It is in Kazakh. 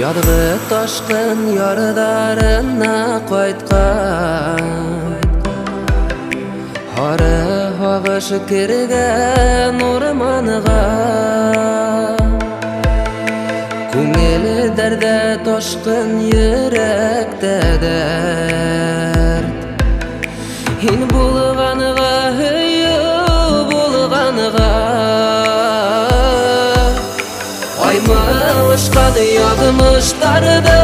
Ядғы ташқын ярдарына қайтқан Хары ағыш кірген орманыға Күңелі дәрді ташқын жүректе дәрт Ин болғаныға, болғаныға Аймалышқан ядымыштарды